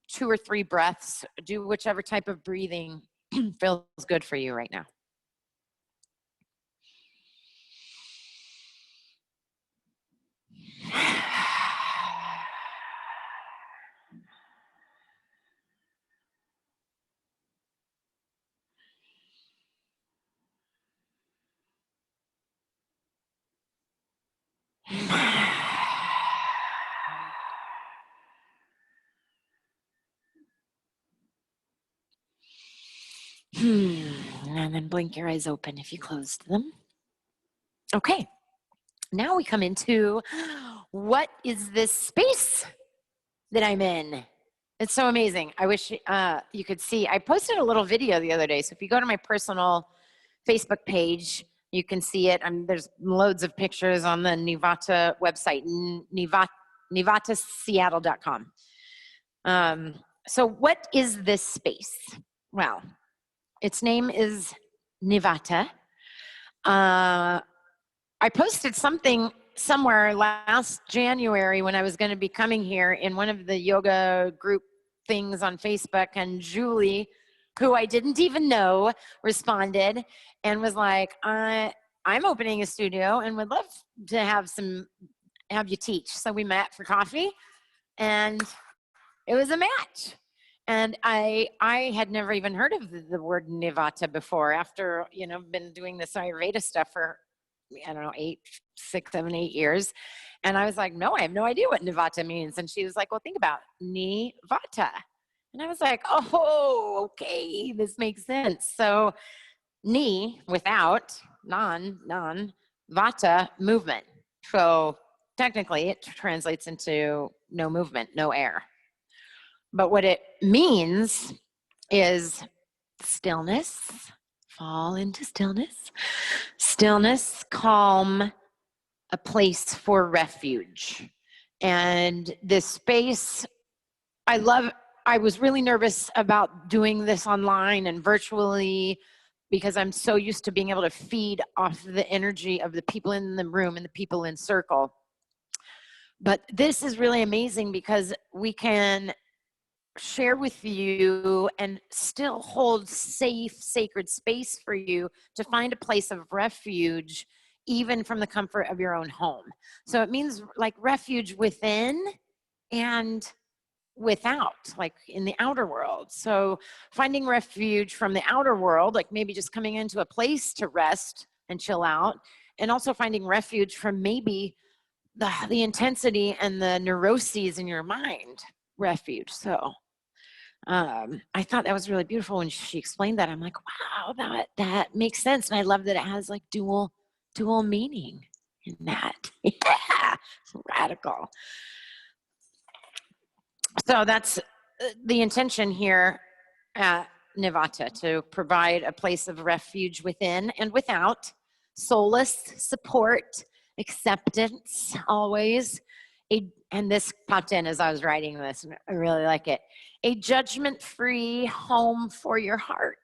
A: 2 or 3 breaths, do whichever type of breathing feels good for you right now. And then blink your eyes open if you closed them. Okay, now we come into what is this space that I'm in? It's so amazing. I wish you could see. I posted a little video the other day. So if you go to my personal Facebook page, you can see it. There's loads of pictures on the Nivata website, nivataseattle.com. So what is this space? Well, its name is Nivata. I posted something somewhere last January when I was going to be coming here in one of the yoga group things on Facebook, and Julie, who I didn't even know, responded and was like, I'm opening a studio and would love to have you teach. So we met for coffee and it was a match. And I had never even heard of the word Nivata before, after, been doing this Ayurveda stuff for, I don't know, 6, 7, 8 years. And I was like, no, I have no idea what Nivata means. And she was like, well, think about Nivata. And I was like, oh, okay, this makes sense. So Ni, without, Vata, movement. So technically it translates into no movement, no air. But what it means is stillness, fall into stillness, calm, a place for refuge. And this space, I was really nervous about doing this online and virtually because I'm so used to being able to feed off the energy of the people in the room and the people in circle. But this is really amazing because we can share with you and still hold safe, sacred space for you to find a place of refuge, even from the comfort of your own home. So it means like refuge within and without, like in the outer world. So finding refuge from the outer world, like maybe just coming into a place to rest and chill out, and also finding refuge from maybe the intensity and the neuroses in your mind, refuge. So I thought that was really beautiful when she explained that. I'm like, wow, that makes sense. And I love that it has like dual meaning in that. Yeah, it's radical. So that's the intention here at Nivata, to provide a place of refuge within and without, solace, support, acceptance, always. And this popped in as I was writing this, and I really like it. A judgment-free home for your heart.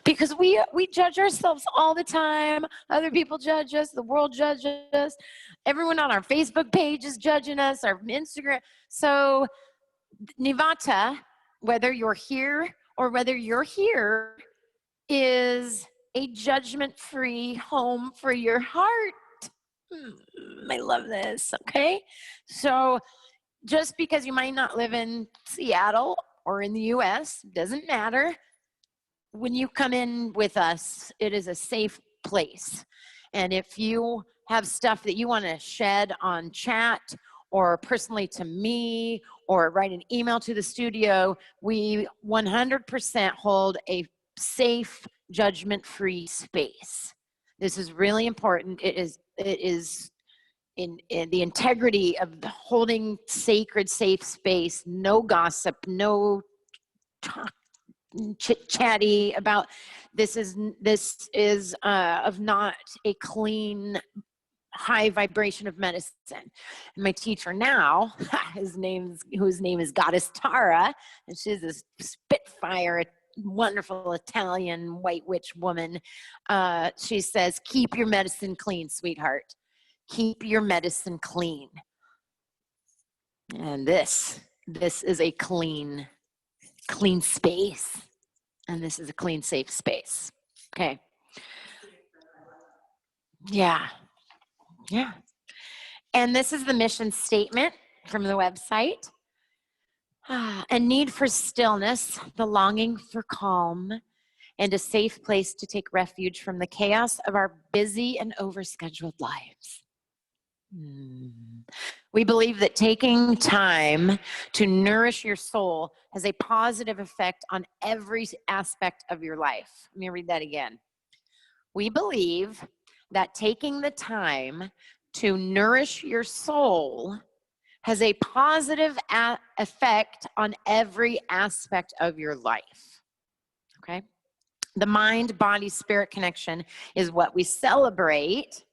A: Because we judge ourselves all the time. Other people judge us. The world judges us. Everyone on our Facebook page is judging us, our Instagram. So Nivata, whether you're here or whether you're here, is a judgment-free home for your heart. I love this, okay? So just because you might not live in Seattle or in the US, doesn't matter. When you come in with us, it is a safe place. And if you have stuff that you want to shed on chat or personally to me or write an email to the studio, we 100% hold a safe, judgment-free space. This is really important. It is in the integrity of the holding sacred, safe space, no gossip, no talk, chit-chatty about this is of not a clean, high vibration of medicine. And my teacher now, whose name is Goddess Tara, and she's this spitfire, wonderful Italian white witch woman. She says, keep your medicine clean, sweetheart. Keep your medicine clean. And this is a clean space. And this is a clean, safe space. Okay. Yeah. Yeah. And this is the mission statement from the website. A need for stillness, the longing for calm, and a safe place to take refuge from the chaos of our busy and overscheduled lives. We believe that taking time to nourish your soul has a positive effect on every aspect of your life. Let me read that again. We believe that taking the time to nourish your soul has a positive effect on every aspect of your life. Okay? The mind-body-spirit connection is what we celebrate,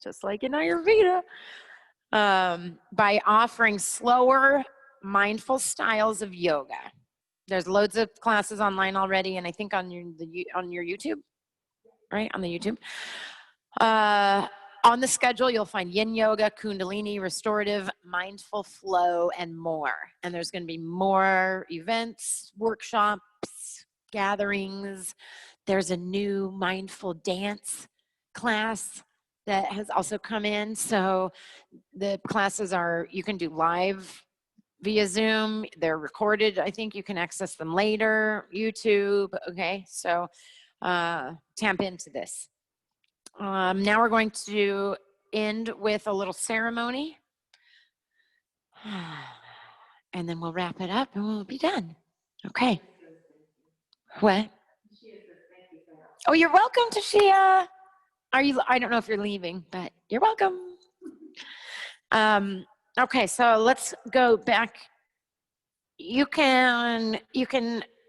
A: just like in Ayurveda, by offering slower, mindful styles of yoga. There's loads of classes online already, and I think on your YouTube, right? On the YouTube. On the schedule, you'll find yin yoga, kundalini, restorative, mindful flow, and more. And there's going to be more events, workshops, gatherings. There's a new mindful dance class that has also come in. So the classes you can do live via Zoom. They're recorded. I think you can access them later, YouTube. Okay, so tap into this. Now we're going to end with a little ceremony. And then we'll wrap it up and we'll be done. Okay. What? Oh, you're welcome, Tashia. I don't know if you're leaving, but you're welcome. Okay, so let's go back. You can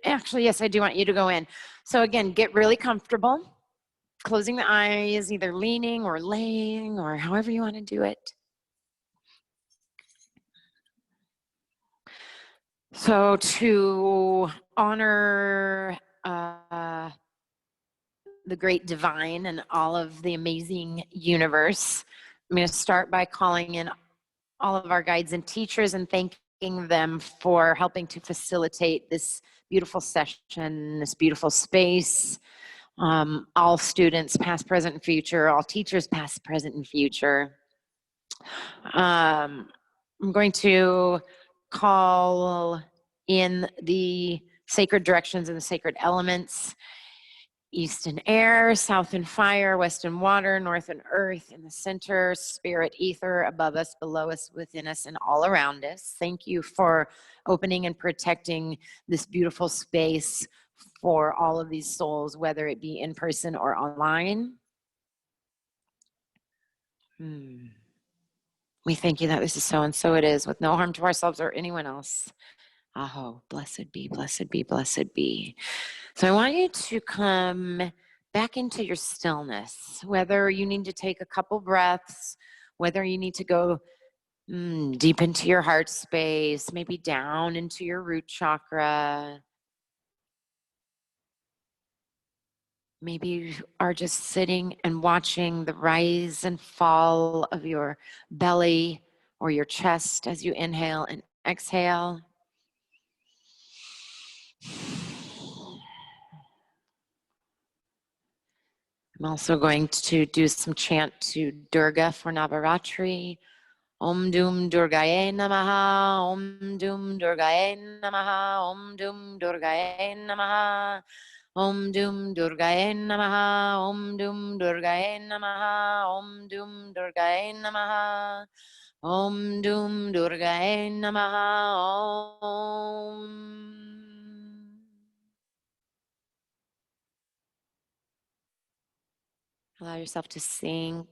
A: actually, yes, I do want you to go in. So again, get really comfortable. Closing the eyes, either leaning or laying or however you want to do it. So to honor the great divine and all of the amazing universe, I'm going to start by calling in all of our guides and teachers and thanking them for helping to facilitate this beautiful session, this beautiful space. All students, past, present, and future, all teachers, past, present, and future. I'm going to call in the sacred directions and the sacred elements. East in air, south in fire, west in water, north in earth, in the center, spirit, ether, above us, below us, within us, and all around us. Thank you for opening and protecting this beautiful space for all of these souls, whether it be in person or online. We thank you that this is so, and so it is, with no harm to ourselves or anyone else. Aho, blessed be, blessed be, blessed be. So I want you to come back into your stillness, whether you need to take a couple breaths, whether you need to go deep into your heart space, maybe down into your root chakra. Maybe you are just sitting and watching the rise and fall of your belly or your chest as you inhale and exhale. I'm also going to do some chant to Durga for Navaratri. Om Dum Durgaye Namaha, Om Dum Durgaye Namaha, Om Dum Durgaye Namaha, Om Dum Durgaye Namaha, Om Dum Durgaye Namaha, Om Dum Durgaye Namaha, Om Dum Durgaye Namaha, Om. Allow yourself to sink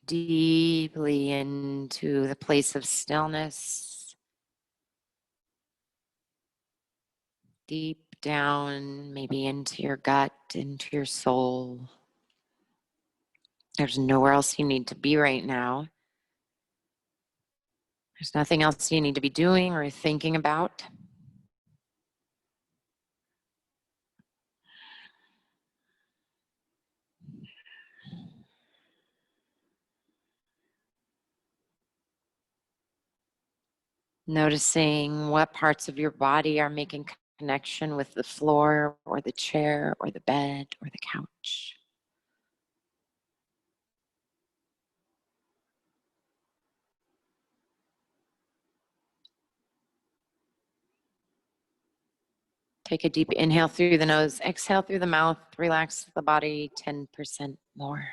A: deeply into the place of stillness, deep down, maybe into your gut, into your soul. There's nowhere else you need to be right now. There's nothing else you need to be doing or thinking about. Noticing what parts of your body are making connection with the floor or the chair or the bed or the couch. Take a deep inhale through the nose, exhale through the mouth, relax the body 10% more.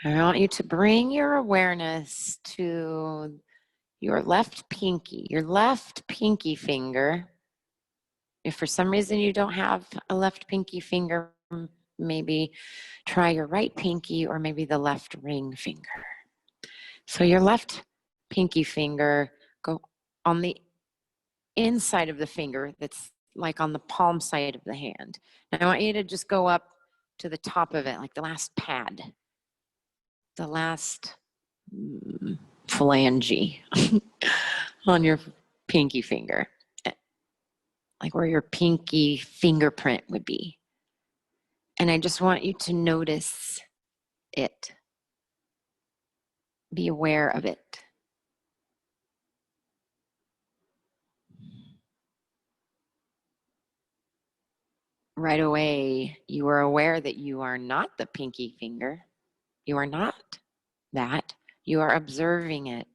A: I want you to bring your awareness to your left pinky finger. If for some reason you don't have a left pinky finger, maybe try your right pinky or maybe the left ring finger. So your left pinky finger, go on the inside of the finger that's like on the palm side of the hand. And I want you to just go up to the top of it, like the last pad, the last phalange on your pinky finger, like where your pinky fingerprint would be. And I just want you to notice it. Be aware of it. Right away, you are aware that you are not the pinky finger. You are not that. You are observing it.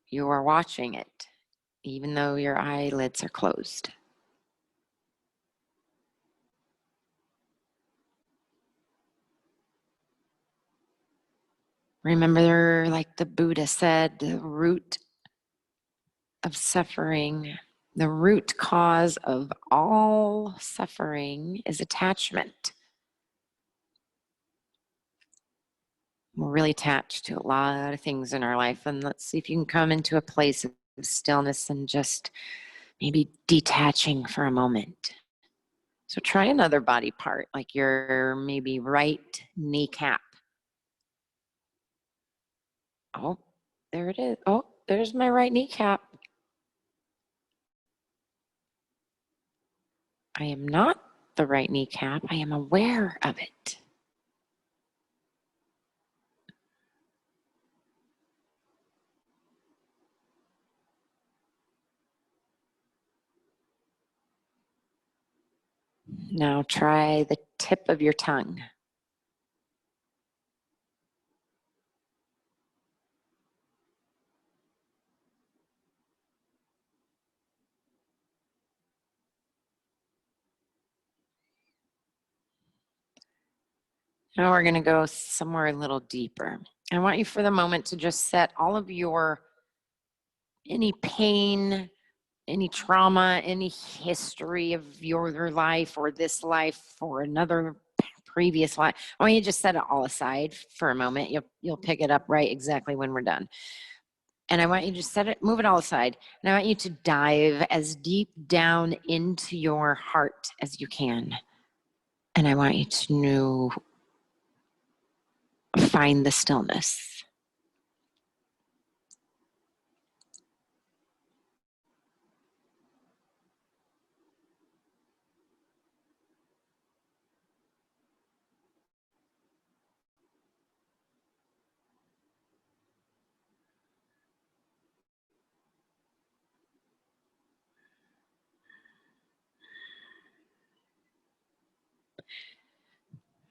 A: You are watching it, even though your eyelids are closed. Remember, like the Buddha said, the root of suffering, the root cause of all suffering is attachment. We're really attached to a lot of things in our life. And let's see if you can come into a place of stillness and just maybe detaching for a moment. So try another body part, like your maybe right kneecap. Oh, there it is. Oh, there's my right kneecap. I am not the right kneecap. I am aware of it. Now try the tip of your tongue. Now we're going to go somewhere a little deeper. I want you for the moment to just set all of your, any pain, any trauma, any history of your life or this life or another previous life. I want you to just set it all aside for a moment. You'll pick it up right exactly when we're done. And I want you to set it, move it all aside. And I want you to dive as deep down into your heart as you can. And I want you to find the stillness.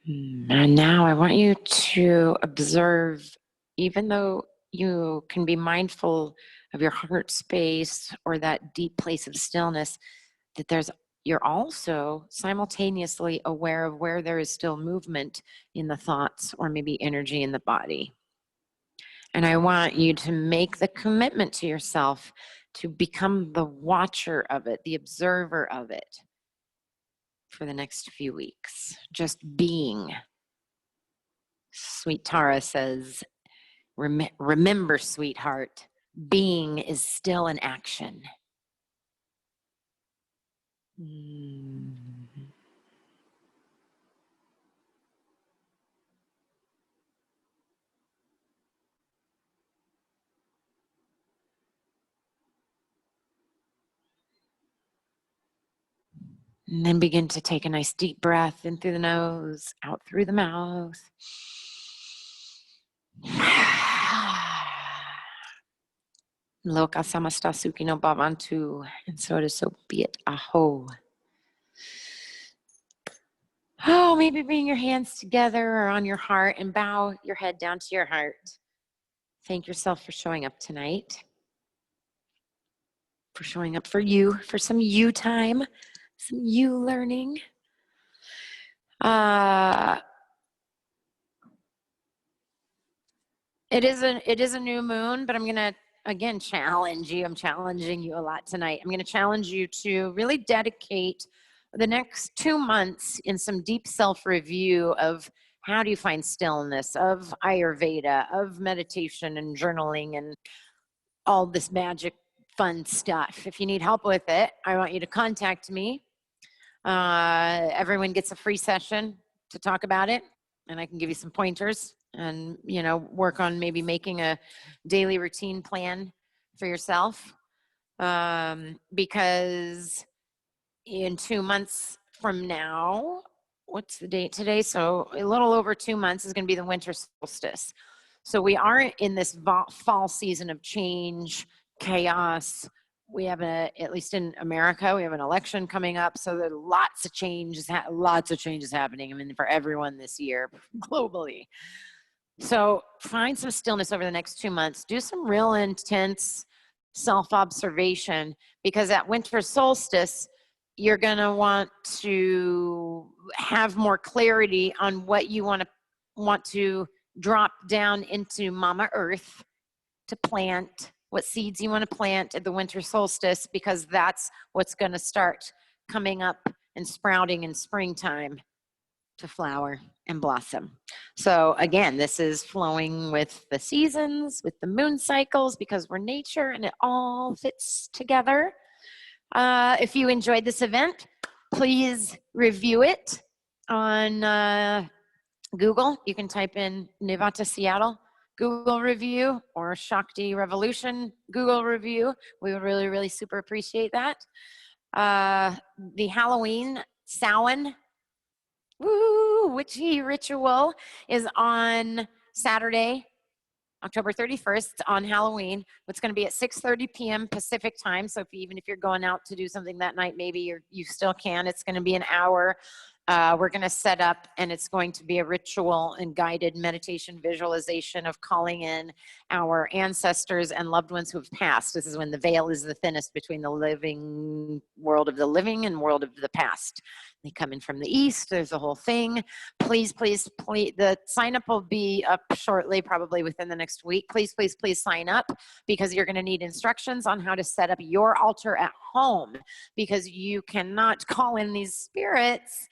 A: And now I want you to observe, even though you can be mindful of your heart space or that deep place of stillness, that you're also simultaneously aware of where there is still movement in the thoughts or maybe energy in the body. And I want you to make the commitment to yourself to become the watcher of it, the observer of it for the next few weeks. Just being. Sweet Tara says, remember, sweetheart, being is still an action. And then begin to take a nice deep breath in through the nose, out through the mouth. Loka samasta sukino bhavantu. And so it is, so be it. Aho. Oh, maybe bring your hands together or on your heart and bow your head down to your heart. Thank yourself for showing up tonight, for showing up for you, for some you time, some you learning. It is a new moon, but I'm going to, again, challenge you. I'm challenging you a lot tonight. I'm going to challenge you to really dedicate the next 2 months in some deep self-review of how do you find stillness, of Ayurveda, of meditation and journaling and all this magic fun stuff. If you need help with it, I want you to contact me. Everyone gets a free session to talk about it, and I can give you some pointers and, you know, work on maybe making a daily routine plan for yourself. Because in 2 months from now, what's the date today? So a little over 2 months is going to be the winter solstice. So we are in this fall season of change, chaos. We have at least in America, we have an election coming up. So there are lots of changes happening. I mean, for everyone this year globally. So find some stillness over the next 2 months. Do some real intense self-observation, because at winter solstice, you're going to want to have more clarity on what you want to drop down into Mama Earth to plant, what seeds you want to plant at the winter solstice, because that's what's going to start coming up and sprouting in springtime to flower and blossom. So again, this is flowing with the seasons, with the moon cycles, because we're nature and it all fits together. If you enjoyed this event, please review it on Google. You can type in Nivata Seattle Google review or Shakti Revolution Google review. We would really, really super appreciate that. The Halloween Samhain witchy ritual is on Saturday, October 31st on Halloween. It's going to be at 6:30 p.m. Pacific time. So even if you're going out to do something that night, maybe you still can. It's going to be an hour. We're going to set up, and it's going to be a ritual and guided meditation visualization of calling in our ancestors and loved ones who have passed. This is when the veil is the thinnest between the living world of the living and world of the past. They come in from the east. There's a whole thing. Please, please, please. The sign up will be up shortly, probably within the next week. Please, please, please sign up, because you're going to need instructions on how to set up your altar at home, because you cannot call in these spirits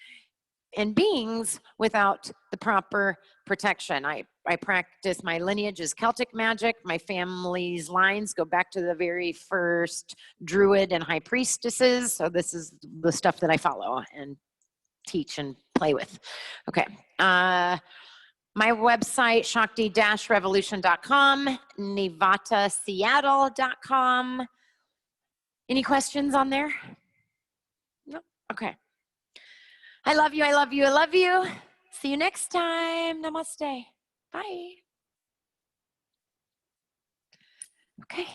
A: and beings without the proper protection. I practice, my lineage is Celtic magic. My family's lines go back to the very first druid and high priestesses. So this is the stuff that I follow and teach and play with. Okay. My website, shakti-revolution.com, nivataseattle.com. Any questions on there? No? Okay. I love you, I love you, I love you. See you next time. Namaste. Bye. Okay.